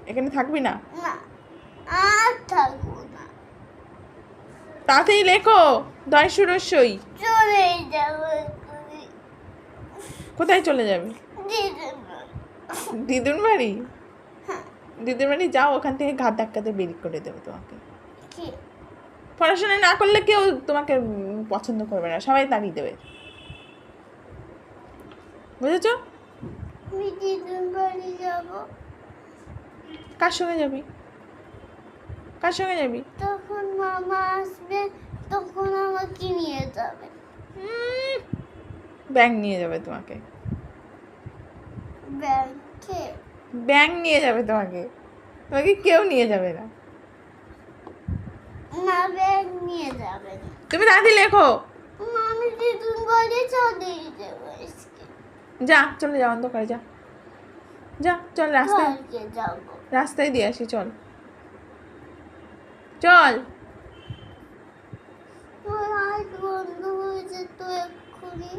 এখানে থাকবি না? না, আর থাকবো না। তাড়াতাড়ি লেখো, দয়সু রস্যই। চলে যাবো এক্ষুনি। কোথায় চলে যাবে? দিদির বাড়ি। দিদুন বাড়ি? হ্যাঁ। দিদুন বাড়ি যাও, ওখান থেকে ঘাট ধাক্কাতে বেরিয়ে করে দেবে তোমাকে। কি? পড়াশোনা না করলে কেউ তোমাকে পছন্দ করবে না, সবাই তাড়িয়ে দেবে। বুঝেছো? আমি দিদির বাড়ি যাবো। কার সঙ্গে যাবি? কার সঙ্গে যাবি? তখন মামা আসবে, তখন আমাকে নিয়ে যাবে। ব্যাং নিয়ে যাবে তোমাকে। ব্যাংকে? ব্যাং নিয়ে যাবে তোমাকে, তোমাকে কেউ নিয়ে যাবে না। না, ব্যাগ নিয়ে যাবে না। তুমি তাড়াতাড়ি লেখো। আমি দিদির বাড়ি চলে যাবো আজকে। যা, চলে যা, অন্ধকারে যা। যা, চল রাস্তায়, ঘরকে যাবো। রাস্তায় দিয়ে আসি, চল চল। আমার হাত বন্ধ হয়ে যেত এক্ষুনি।